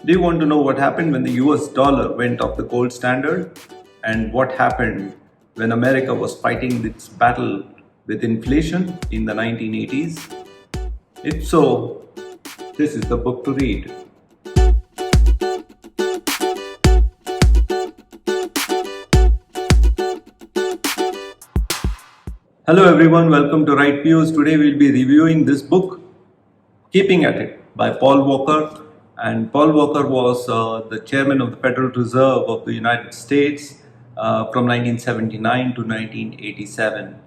Do you want to know what happened when the US dollar went off the gold standard? And what happened when America was fighting its battle with inflation in the 1980s? If so, this is the book to read. Hello everyone, welcome to RightViews. Today we'll be reviewing this book, Keeping at It, by Paul Volcker. And Paul Volcker was the chairman of the Federal Reserve of the United States from 1979 to 1987.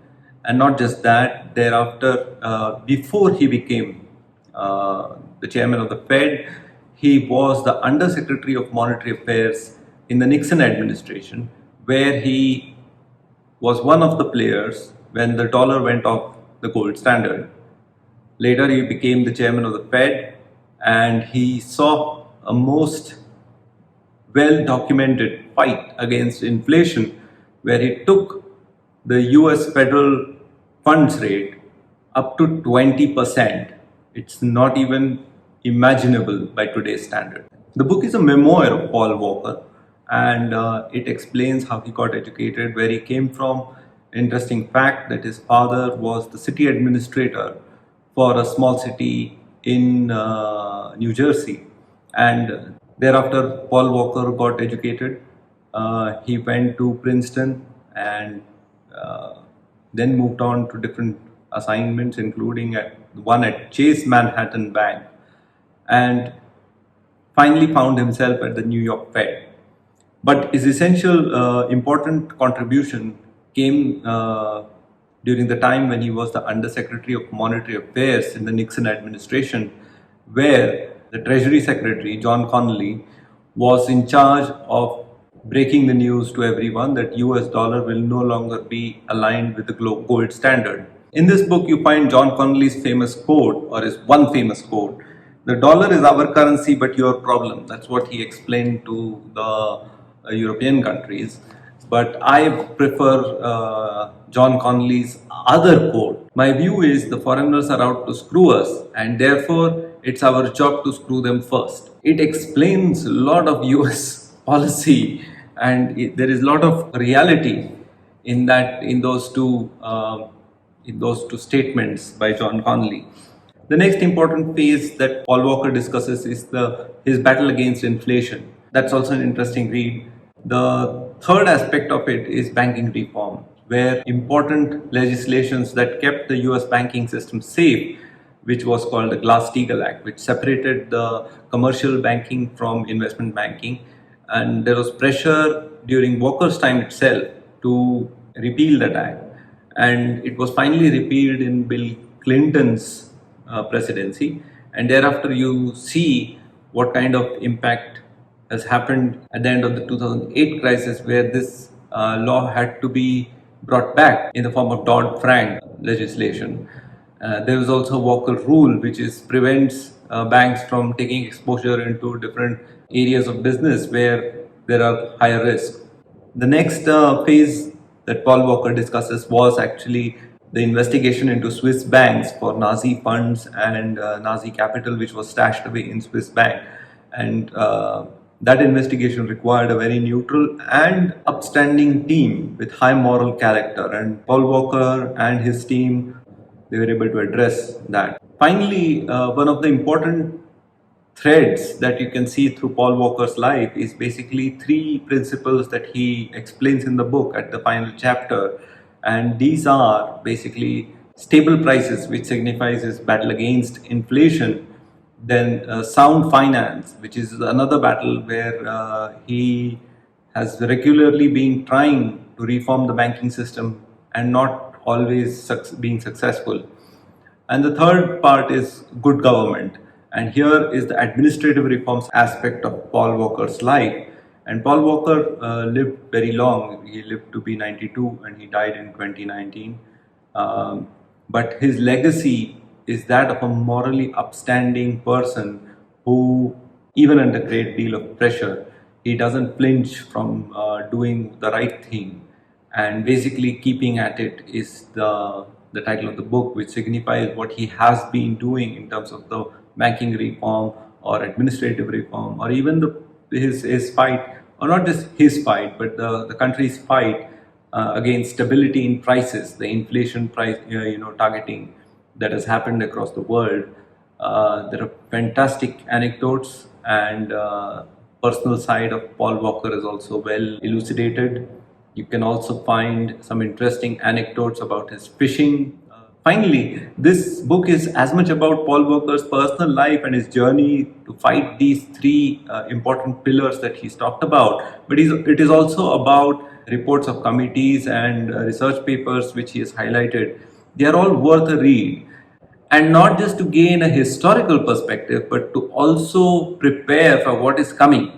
And not just that, thereafter, before he became the chairman of the Fed, he was the Undersecretary of Monetary Affairs in the Nixon administration, where he was one of the players when the dollar went off the gold standard. Later, he became the chairman of the Fed, and he saw a most well-documented fight against inflation, where he took the US federal funds rate up to 20%. It's not even imaginable by today's standard. The book is a memoir of Paul Volcker, and it explains how he got educated, where he came from. Interesting fact that his father was the city administrator for a small city in New Jersey, and thereafter Paul Volcker got educated. He went to Princeton and then moved on to different assignments, including one at Chase Manhattan Bank, and finally found himself at the New York Fed. But his essential important contribution came during the time when he was the Undersecretary of Monetary Affairs in the Nixon administration, where the Treasury Secretary, John Connolly, was in charge of breaking the news to everyone that US dollar will no longer be aligned with the gold standard. In this book, you find John Connolly's famous quote, or his one famous quote: "The dollar is our currency, but your problem." That's what he explained to the European countries. But I prefer John Connolly's other quote. "My view is the foreigners are out to screw us, and therefore it's our job to screw them first." It explains a lot of US policy, and there is a lot of reality in those two statements by John Connolly. The next important phase that Paul Volcker discusses is his battle against inflation. That's also an interesting read. The third aspect of it is banking reform, where important legislations that kept the US banking system safe, which was called the Glass-Steagall Act, which separated the commercial banking from investment banking. And there was pressure during Volcker's time itself to repeal that act. And it was finally repealed in Bill Clinton's presidency. And thereafter you see what kind of impact has happened at the end of the 2008 crisis, where this law had to be brought back in the form of Dodd-Frank legislation. There is also a Volcker rule, which prevents banks from taking exposure into different areas of business where there are higher risks. The next phase that Paul Volcker discusses was actually the investigation into Swiss banks for Nazi funds and Nazi capital, which was stashed away in Swiss bank. And that investigation required a very neutral and upstanding team with high moral character, and Paul Volcker and his team, they were able to address that. Finally, one of the important threads that you can see through Paul Volcker's life is basically three principles that he explains in the book at the final chapter, and these are basically stable prices, which signifies his battle against inflation. Then sound finance, which is another battle where he has regularly been trying to reform the banking system and not always being successful. And the third part is good government. And here is the administrative reforms aspect of Paul Volcker's life. And Paul Volcker lived very long. He lived to be 92 and he died in 2019. But his legacy is that of a morally upstanding person who, even under a great deal of pressure, he doesn't flinch from doing the right thing. And basically, Keeping at It is the title of the book, which signifies what he has been doing in terms of the banking reform, or administrative reform, or even his fight, or not just his fight, but the country's fight against stability in prices, the inflation price targeting that has happened across the world. There are fantastic anecdotes, and personal side of Paul Volcker is also well elucidated. You can also find some interesting anecdotes about his fishing. Finally, this book is as much about Paul Volcker's personal life and his journey to fight these three important pillars that he's talked about, but it is also about reports of committees and research papers which he has highlighted. They are all worth a read, and not just to gain a historical perspective, but to also prepare for what is coming.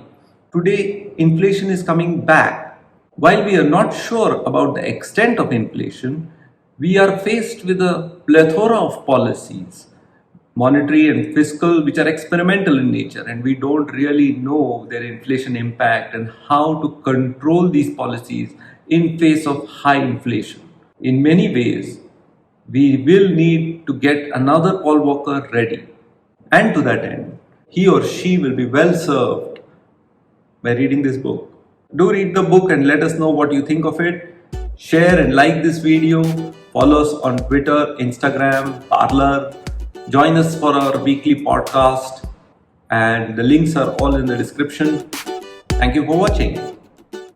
Today, inflation is coming back. While we are not sure about the extent of inflation, we are faced with a plethora of policies, monetary and fiscal, which are experimental in nature, and we don't really know their inflation impact and how to control these policies in face of high inflation. In many ways, we will need to get another Paul Volcker ready. And to that end, he or she will be well served by reading this book. Do read the book and let us know what you think of it. Share and like this video. Follow us on Twitter, Instagram, Parler. Join us for our weekly podcast, and the links are all in the description. Thank you for watching.